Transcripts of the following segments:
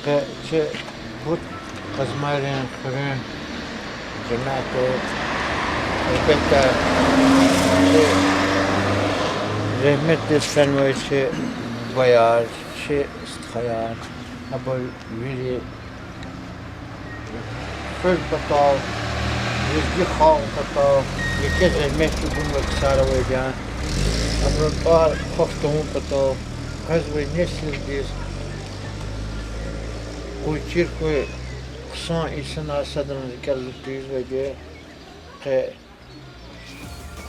Çe bu kazmayın fırın cemaate elbette rahmetli sanmayışı bayar şey istihayar ama veri söz batal yüzde hal batal yeke rahmetli bunu ksara vegan ama par koftumu batal kazvay nesil biz Культир, кой ксан и сана садан зикарлутиз веге, ке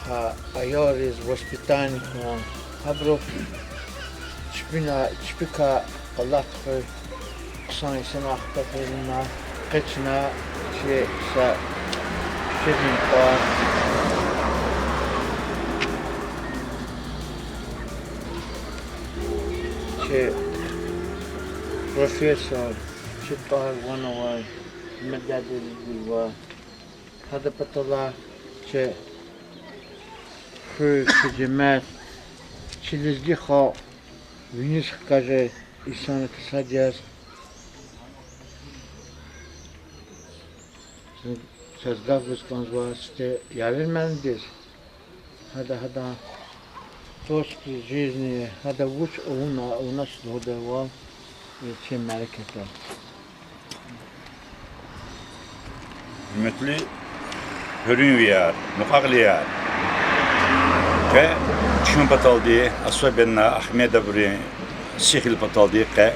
ха айорис воспитание кон, хабро чпика Аллах кой ксан и сана ахтафина, кечна че са шедин па. Че профессор Çıpar vana var, medadeli var. Hadi patala, çe, şu cemaat, çilizgi ha, Venüs kaje, İsa'nın kısacağız. Sezgah vizkanız var, işte yarılmendir. Hadi, toski, жизни, hadi vuç ona şuhda var, çe meraketler. Hürmetli hürün viyar, mukagliyar. Ke çün bataldi, aswa benna Ahmeda buri sihil bataldi ke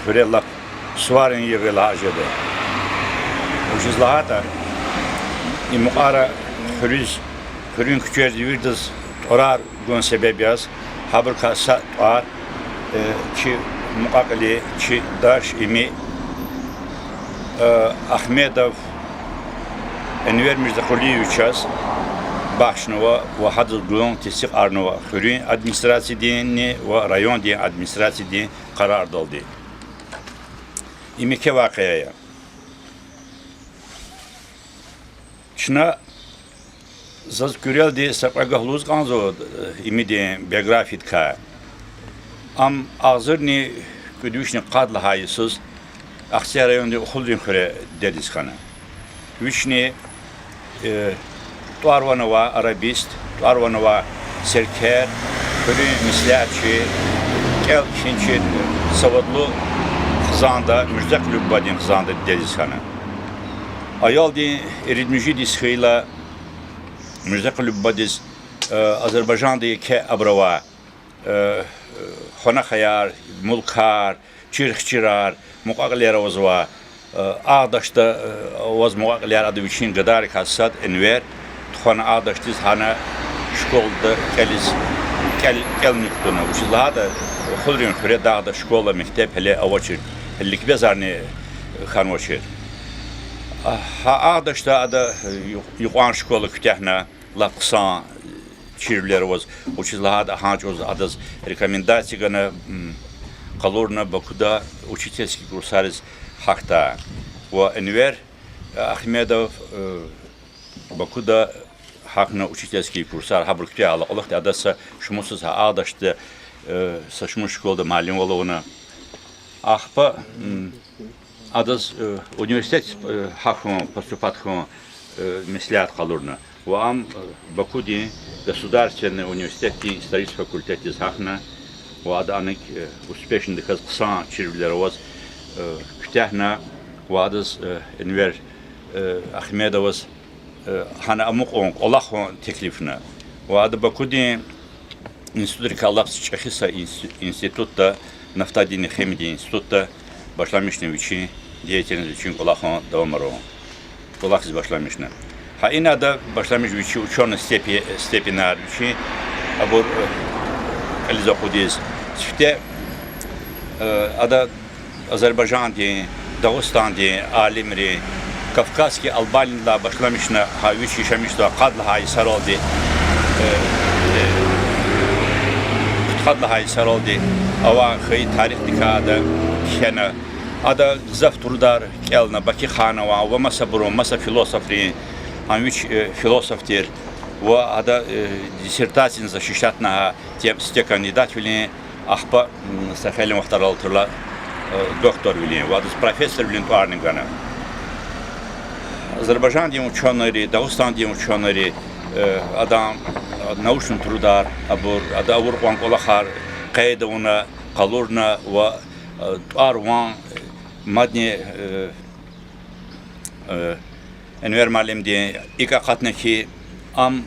hürellah suvarin yığıla ajede. Ucuzlahata imukara hürün küçer divirdiz orar gon sebebiyaz habır kasa var ki mukagli ki daş imi Ahmedov Enver Mirzakholiyevichas Baxshnova ve Hadılgın Tesik Arnova Hürün administrasiya dini ve rayon dini administrasiya dini karar daldı. İmeke vakıya. Şuna zaz görel de sapagahluz kanzo imidi biyografit ka. Am ağzırni güdüşni qadla hayısız Aksiyar rayonda okulun köre dediz kana. Vişni Tuarvanova arabist, Tuarvanova serker, köre misliatçı, kel kinçi savadlı kızanda, mürzak lübbadin kızanda dediz kana. Ayal di eridmüji diskhıyla mürzak lübbadiz Azerbaycan'da ke abrava xonakayar, mulkar, çirxçirar, muqaqliyar vazva ağdaşta vaz muqaqliyar adı için gadar kasat enver xona ağdaştiz hana şkolda kel nüktuna uçuzlaha da xulrun xure dağda şkola mektep hele avaçır hellik bezarni xanvaçır ha ağdaşta ada yuqan şkola kütahna lapsan çirvler vaz uçuzlaha da hanç oz adaz rekomendasiyana Kalorna Baku'da учительский курсарыз hakta ve Enver Ahmedov Baku'da hakna учительский курсар habrükte Allah da adasa şumusuz ha ağdaştı saçmış şkolda malim olovuna ahpa adaz üniversitet hakun поступать хун меслят Kalorna ve am Baku'di государственный университет исторический факультет из hakna ve adanik uspешный kısa çirvler var kütahna ve adız Enver Ahmedov hana amuk Allah'ın teklifine ve adı Bakudi İnstitüt Kalapsı Çekisa İnstitütta Naftadini Хемиди İnstitütta başlamıştım için deyetliniz için Allah'ın devamları Allah siz başlamıştım. Ha ina da başlamış için uçan stepinar için abur Elizakudiz. Çifte ada Azerbaycan diye, Dağıstan diye, Alimri, Kafkaski Albaniyla başlamışna haviç yaşamıştı, kadla haysar oldu. Kadla haysar oldu. Ava xey tarih dikada kena ada zafturdar kelna Bakı xanava ve masa buru masa filosofri haviç filosoftir. Ve ada диссертацияны защищать на те кандидат вели ахпа сахалин вахтар алтырла doktor bilin, vadız profesör bilin tuarının gana. Azerbaycan diye uçanları, Dağıstan diye uçanları, adam nauşun trudar, ada avur qanqolaqar, qayda ona qalurna ve arwan madni Enver Malim diye ikakatne ki am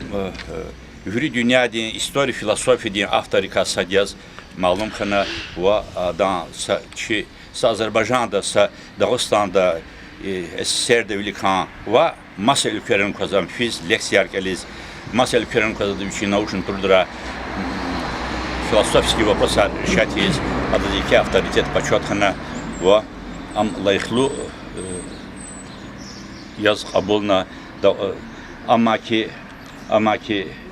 hüri dünya diye histori filosofi diye avtarika sadyaz malum kana ve adam ki Azerbaycan'da Dağıstan'da SSR'de velikan ve masa ülkelerin kazan fiz leksiyar keliz masa ülkelerin kazandığı için nauşun trudra философские вопросы решать есть. Надо идти авторитет почетно в лайхлу яз кабулна амаки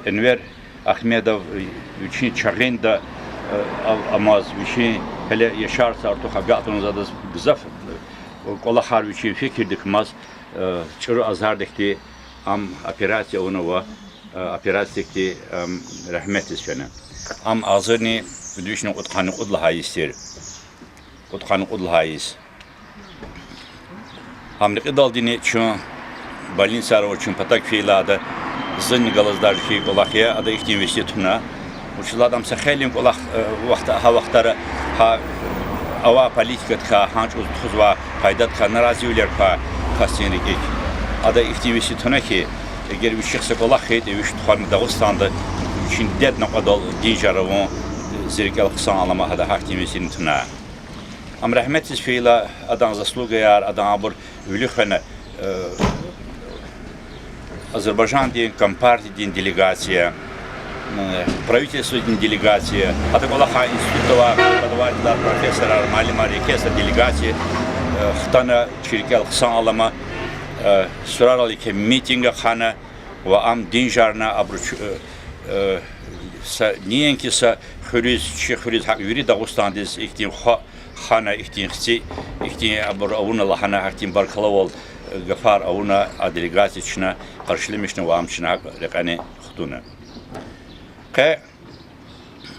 Энвер Ахмедов учи чагында амаз учи hele yaşarsa artık hagatınıza da güzel kola harbiçi fikirdik maz çırı azardekti am operasya onu ve operasyadaki rahmet isfene. Am azırni düşünün utkanı udlahayistir. Utkanı udlahayis. Hamlık daldini çün balin sarı çün patak fiilada zın galazdar ki kolakya ada ihtim vesituna. Uçlar adam sahelin kolak vaxtları ha ava politikat ka hanç uztuzva paydat ka naraziler ka kasinlik ada ihtim vesituna ki eğer bir şahsa kolak heyet eviş tuhanı Dağıstan'da şiddet noktada dijarı zirkel kısan alama hada hakimiyetinin tına. Am rahmetsiz fiila adan zasluga yar adan abur ülükhane Azerbaycan diye Komparti diye delegasya правительство diye delegasya hatta kolakha institutova подвальдар profesörler malimar ekesa delegasya xtana şirkel kısan alama sıralalı ki mitinga khana ve am dijarna abruç niyen ki sa hürriz hak yuri Dağıstan'dız ihtim xana ihtim abur avuna lahana ihtim barkalavol gafar avuna delegasya çına karşılamıştı ve amçına rekane xtuna. Qa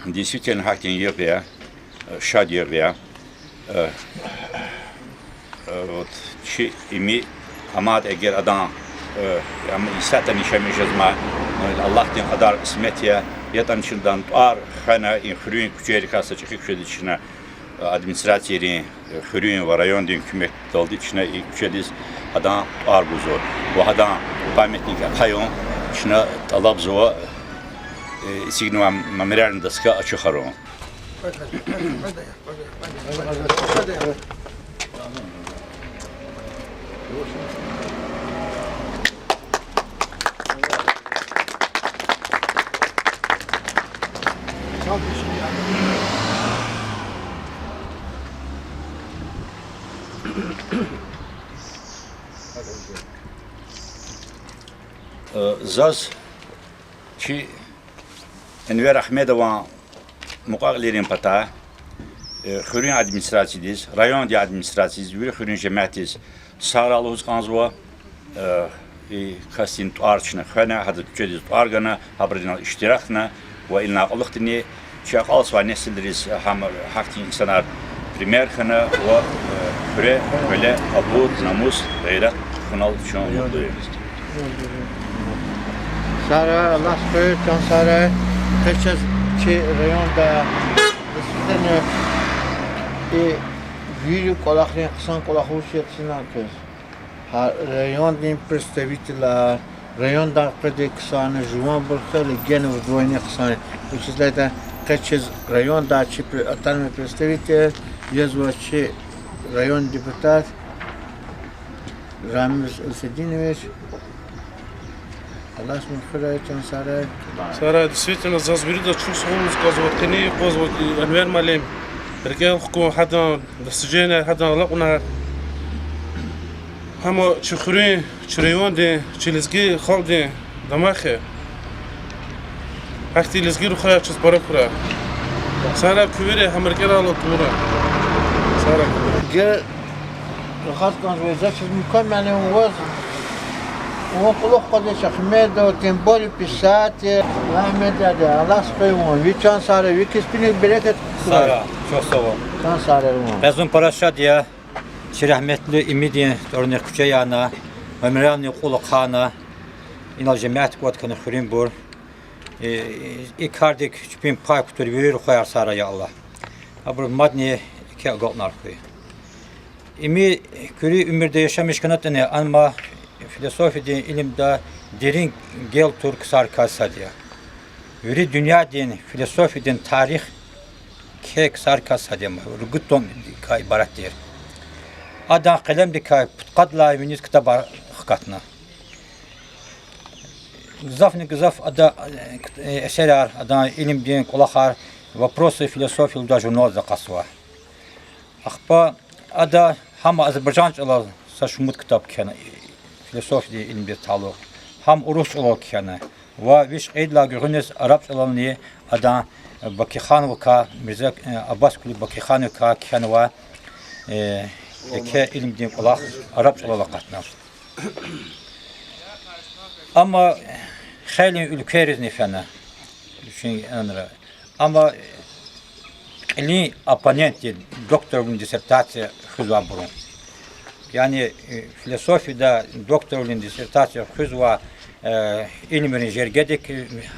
действительно hakin yığıya şad yığıya вот çi imi amad eğer adam ama isatan işemeyeceğiz ma Allah din kadar ismetiye yatan içinden tuar xana inxürün küçeri kasa çıkıp şöyle içine administrasiyeri xürün ve rayon din hükümet daldı içine küçediz adam tuar buzu ve adam pametnik kayon içine talab zuva signal mameralin daska açık haron. Zaz ki Enver Ahmedova muqaqlerin pata xürün administrasiyadiz, rayon di administrasiyadiz, bir xürün cemiyetiz, sağralığız kanzva kastin tuarçına xana hadı tüçediz tuargana haberdinal iştirakna ve ilna qılıqtini çaqals ve nesildiriz hamar hakti insanlar primer xana ve xüre böyle abur namus gayret xunal çon Sara Lasper Sara kaçız ki rayonda üstüne büyük kolaklı kısan kolaklı şeysinden kız. Ha rayon din представителя rayonda kadar kısan juan burkali gene vurduğunu kısan. Üstüne kaçız rayonda ki atanma представитель yazıcı rayon deputat Ramiz Elsedinoviç. Allah смахивает Сара. Сара действительно зазберida чувствовал сказывательный позвол Энвер Малим. Регион хукум хадан достижения хадан лакуна. Хама чухрин чрайонде челизги халде дамахе. Ахти лизги рухая чуз баракура. Сара кувере хамеркера латура. Сара. Gel rahat konuşacağız. Mükemmel bir وقلوب قدش أحمد وتنبولي بسات وأحمد هذا الله سبحانه ويكان صار ويكسبني بركة Sara Çok sağ ol. Sen sarılma. Bezun paraşa diye rahmetli İmidin torunu Küçeyana, Memrani Kulu Khana, inal cemaat kuat kanı xurin bur. İkardik çpin pay kutur bir khoyar saraya Allah. Abur madni ki gatnar koy. İmi küri ömürde yaşamış kanatını ama filozofide ilimde derin gel Türk sarkasa diye. Yürü dünya din filozofiden tarih kek sarkasa diye. Rugutom kay barat diye. Adam kalem dikay qadla miniz kitaba hakatna. Гзаф ада эсерар ада илим дин кулахар вопросы философии да журнал закасва. Ахпа ада хама азербайджанчылар сашмут китап кена философия илим бир талук. Хам урусчылар кена ва виш эйдла гүрнес арабчыларны ада Бакихановка Мирза Аббас Кули Бакихановка кена ва ке илим дин кулах арабчылар катнаш. Ama xeyli ülkeriz nefene. Düşün anlara. Ama eli aponent doktorun disertasiya hızva burun. Yani filozofida doktorun disertasiya hızva ilmini jergedik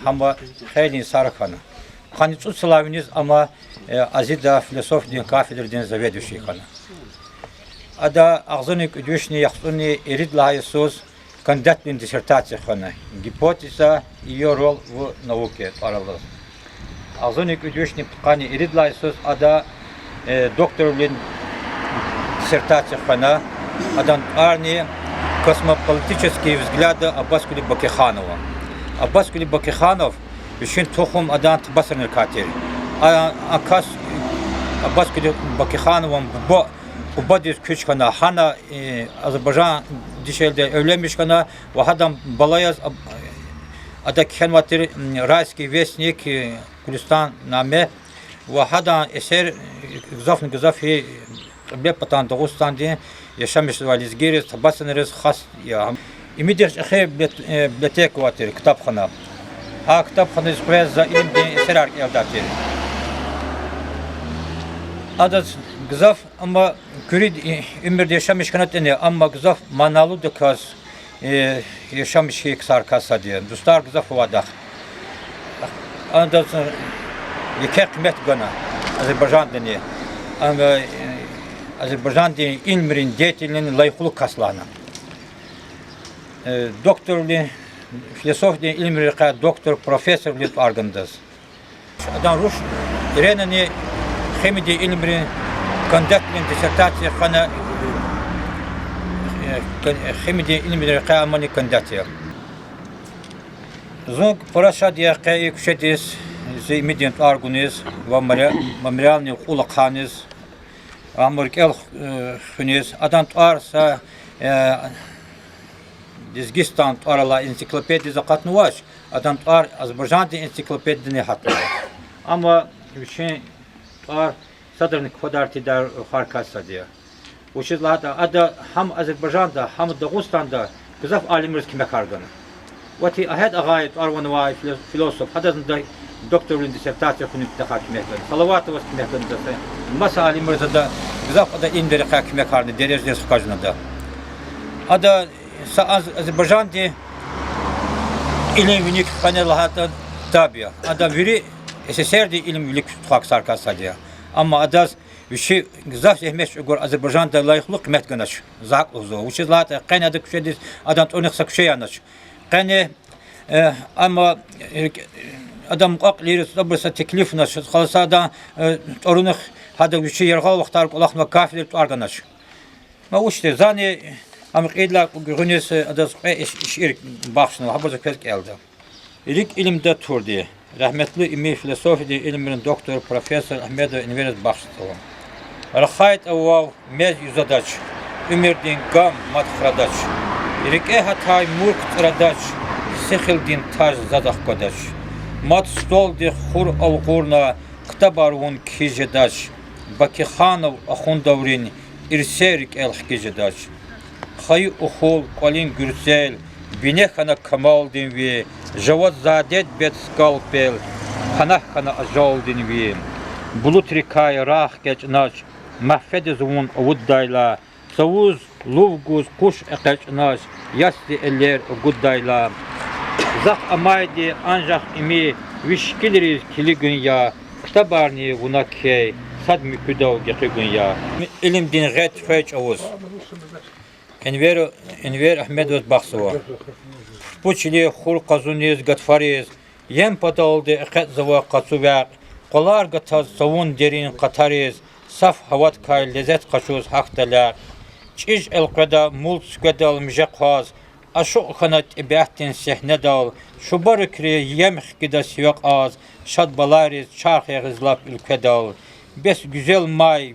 ama xeyli sarıkanı. Hani tut slaviniz ama azida filozofidin kafedrdin zaveduşi kana. Ada ağzını küdüşni yaxsuni erid lahaysus кандидатная диссертация хана. Гипотеза ее роль в науке параллел. Азоник удвижный ткани иридлайсус ада докторлин диссертация хана. Адан арни космополитические взгляды Аббас Кули Бакиханова. Аббас Кули Бакиханов вещен тухум адан табасарнер катери. Акас Аббас Кули Бакихановым Ubadis küçkana hana Azerbaycan dişelde evlenmiş kana ve adam balayaz ada kenvatır Rayski Vesnik Gülistan name ve hada eser gzafi bepatan Dağıstan diye yaşamış valizgiriz tabasınırız has ya imidir bibliotek vatır kitapxana ha kitapxana spreza ilim eser eldatır adas gzaf ama küri ömürde yaşamış kanatını ama gzaf manalı da kaz yaşamış şey sarkasa diye. Dostlar gzaf vadak. Andas yekek kıymet gana Azerbaycan'da ne? Ama Azerbaycan'da ilminin deyetilinin layıklık kaslana. Doktorluğun filozofluğun ilmiri doktor profesörlüğün argındız. Adam Rus İrenani Хемиди илмри кандидатный диссертация хана Хемиди илмри каамани кандидатия. Зонг параша диа кай кушетис зимидин аргунис ва мемориальный улакханис амуркел хунис адан арса Дизгистан арала энциклопедия закатнуваш адан ар Азербайджан'da энциклопедия хатна. Ama вещи Ar sadrnik fodarti dar harkasa diye. Uçuzlarda ada ham Azerbaycan'da ham Dağıstan'da güzel alimler kime kargını. Vati ahed agayet arvanvay filosof hadasında doktorun disertasiya kunu daha kime kargını. Salavatı kime kargını. Masa alimler da güzel ada indiri kime kargını derecede sıkacına da. Ada Azerbaycan'da ilimlik panelahata tabiya. Ada veri SSR'de ilimlik tutak sarkasa diye. Ama adas bir şey güzel zahmet ugur Azerbaycan'da layıklı kıymet ganaş. Zak uzo. Uçuzlarda kaynadı kuşediz adam onaksa kuşey yanaş. Kayne ama adam akıllı sabırsa teklif naş. Kalsa da orunak hada bir şey yargı vaktar kulakma kafir arganaş. Ma uçte zani amık edla günüs adas şiir başına habıza kes geldi. İlk ilimde tur diye. Rahmetli imi filozofide ilminin doktor profesör Ahmedov Enverez Baxtova. Rakhayt avav mez yuzadaç. Ümirdin gam matxradaç. Rike hatay murk tradaç. Sexildin taj zadak kodaç. Mat stol di xur avqurna ktabarun kijedaç. Bakixanov axundavrin irserik el kijedaç. Xay uxul qalin gürsel binexana kamaldin ve Javod zadet bet skalpel, hanah kana ajaldin vi. Bulut rikay rah geçnaç, mahfed zuvun ovuddayla, savuz luvguz kuş eqeçnaç, yasti eller guddayla. Zah amaydi ancak imi vişkiliriz kili gün ya, ktabarni vunakey, sad müküdav geçi gün ya. İlim din gayet feç avuz. Enver Ahmed Özbaksova. Bu çili xul qazuniz gatfariz, yem pataldı eqet zava qatsuvaq, qolar gataz savun derin qatariz, saf havat kay lezzet qaşuz haqtalar. Çiz elqada mult sukadal mijaqaz, aşuq kanat ibahtin sehnedal, şubar kri yem xkida sivaq az, şad balariz çarx yağızlap ülkedal. Bes güzel may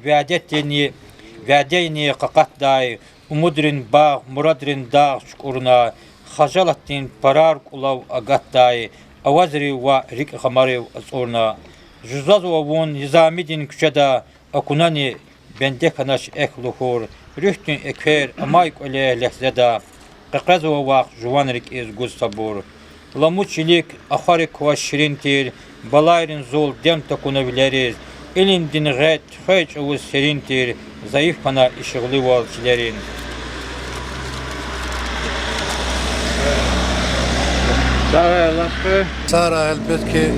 vadeyni qaqatday, umudrin bağ, muradrin dağ şukuruna, xajalattin parar ulav agatday, avazri ve rik xamari azurna. Juzaz ve vun nizamidin küçeda, akunani bende kanaş ekluhur, rühtün ekher amayk öle lehzeda, qaqaz ve vaq juvan rik iz guz sabur. Lamuçilik akharik ve şirintir, balayrin zol dem takunabileriz, elindin gayet feç ve serintir, zayıf kana işıqlı valçilerin. Sara elbette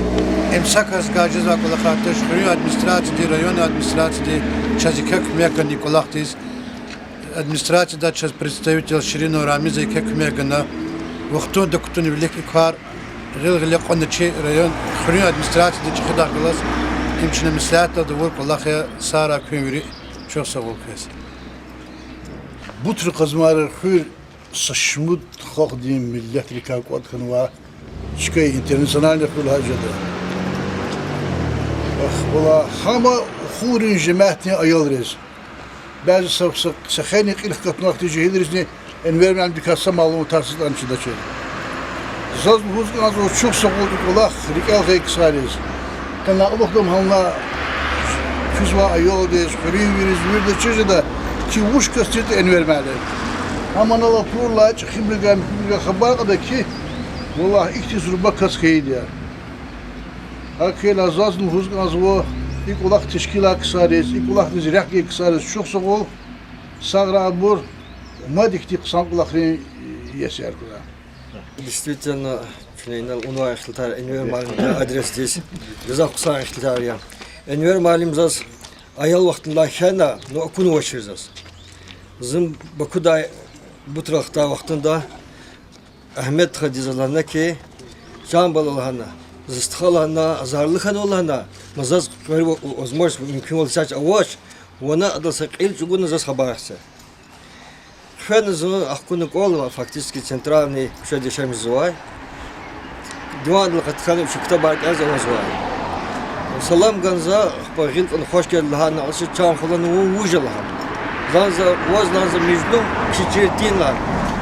emsak az gaciz ve kulakatış kuruyor administrasyonu rayon administrasyonu çazikak meka Nikolaktis administrasyonda çaz представитель Şirin Ramiz ekek mekana vaxtun da kutun bilik ikar rilgli qonçi rayon kuruyor administrasyonu çıkıda kılas imçine misaata da vur kulakya Sara köyri çok sağ ol kız. Bu tür kazmalar hür saçmut halk din millet rikakat kanwa çıkay internasyonel kul hacada. Valla hama hurin cemaatine ayalırız. Bazı sakhani qilq katnaqti jehilirizni enver men dikassa malum tarsızdan içinde çöl. Zaz buzgan az o çok soğuk kulak rikal kayksarız. Kana Allah'ım hanla füzva ayalırız, hüriyiriz, bir de çözede ki vuş kastet enver mele. Aman Allah purla çıkımlıga haber kadar ki vallahi iktisur bakas kaydı ya. Akıl azazın huzgan az o ilk ulak teşkilat kısarız, ilk ulak nizraki kısarız çok soğuk. Sağra bur madikti kısan kulakını yeser kula. Действительно, унуа ихтилтар энвер малимда адрес здесь. Жаза кусан ихтилтар я. Энвер малим зас аял вақтында хана, но окуну очерзас. Зым бакуда бутрахта вақтында Ахмед хадизаларна ки жан балаларна, застхаларна, азарлыхан оларна, мазаз возможность мümkün olsa аваш, ona adasa qil çugun zas xabarsa. Фэнзу ахкуну колва фактически центральный шедешем зуай. Диван лхатханы шукта барк аз зуай. Салам ганза пагил он хош келдихан ашы чам хулан ужалхан. Занза возланза между чичертинлар.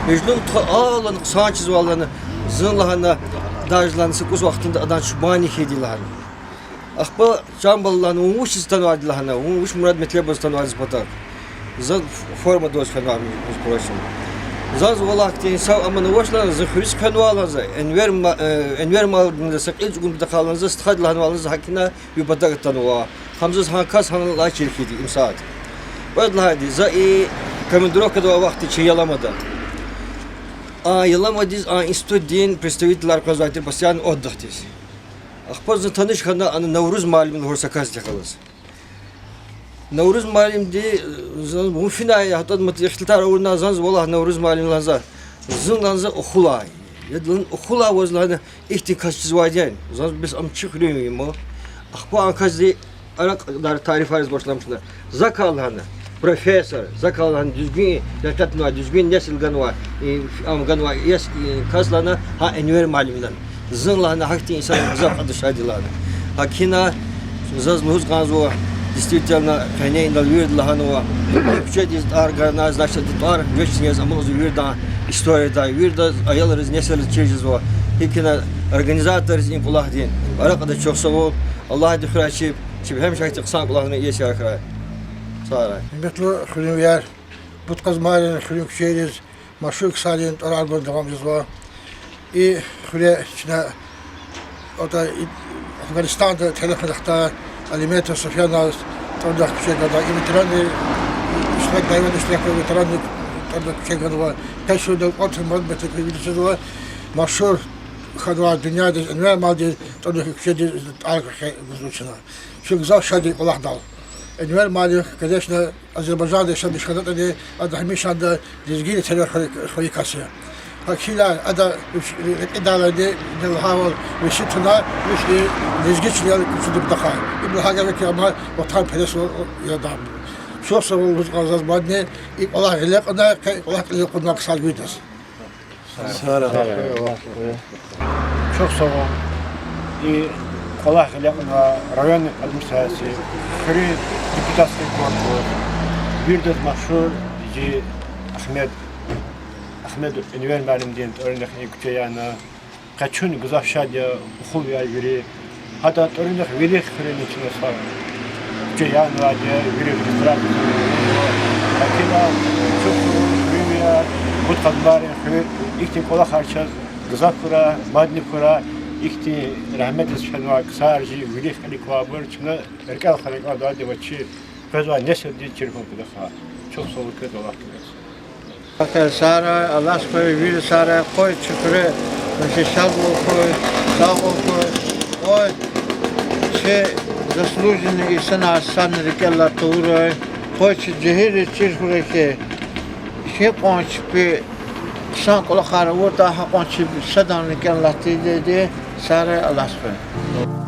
Между алан санчиз валаны зынлахана дажлансы куз вақтында адан шубани хедилар. Ахпа чамбалланы уш станвадилахана, уш мурад метлебос станвадис батак. Zaz forma doz fenomen projenin. Zaz olarak insan ama ne başlar zıhris fenomenler. Enver malında sakil gün bir kalanınızda stıkadlar malınız hakkında bir batak tanıwa. Hamzız hankas hanlar şirketi imsaat. Vallahi zai komandiro kadar vakti şey yalamadı. Yalamadız institutin представитель казати постоянно отдыхтис. Ахпаз tanış kana anı Navruz malumun horsakaz yakalas. Navruz malimdi bu finaya hatta ihtiltar uğruna zanz vallahi Navruz malimlanza zınlanza okulay. Yadın okula vazlarına ihtikasçız vaydiyen. Zanz biz am çıkırıyım o. Ahpa ankazdi araklar tarifariz başlamışlar. Zakalhana profesör, zakalhana düzgün yakatma düzgün nesil ganwa am ganwa yes kaslana ha enver malimlan. Zınlanza hakti insan zaf adı şadilan. Hakina zaz muhuz ganzo Действительно, конечно, дальвирд лаханова. Кучет из организ, значит, тар, вечный замоз вирда, история да, вирда, аял разнесли через его. Хикина организатор из импулахдин. Аракада чоксовол, Аллах духрачи, чебхем шахти ксан кулахны есть аракра. Сара. Метло хрюяр, подказмарин хрюк через машук салин арагон давам жезва. И хрюя чина, это Афганистанда телефонахта Alimenta Sofyana Tanrı Kuşakada İmtiranı İşlek Dayvan İşlek ve Veteranı Tanrı Kuşakada var. Teşhirde oturmadı metekli birisi var. Maşhur kadar dünyada enver maldi Tanrı Kuşakada Arkaya Guzluçuna. Şu güzel şadi Allah dal. Enver mali kardeşine Azerbaycan'da yaşayan bir şadat dedi. Adı hemişanda dizgili terör harikası. Hakila ada idalade delhaval ve şituna ve dizgiçliler küçüdük daha. İbn Hagar ki ama vatan perest ya da. Çok savunulmuş azaz madde ilk Allah ilakına Allah ilakına kısal büyüdüz. Çok sağ olun. Allah ilakına rayon administrasyası, Kırı deputasyon korku, bir de meşhur Ahmet Enver Malim diyen örnek eküçe yana kaçın güzel şadiye okul ya yürü hatta örnek veli kırın içine sar eküçe yana diye yürü istirahat akila çok büyüyor bu kadınlar ikti kola harçaz güzel kura maddi kura ikti rahmet etşenva kısarcı veli kalik vabur içine erkek kalik adı devaçı fezva nesil diye çirkin kudaha çok soğuk kötü olarak Bakar Sara, Allah koy, bir Sara koy çukuru, şey şadlı koy, sağ koy, koy, şey zaslujeni insan aslan rikella tuğru, koy cehir çirkure ki, şey konç bir san kola kara, o daha konç bir sadan rikella dedi, Sara Allah koy.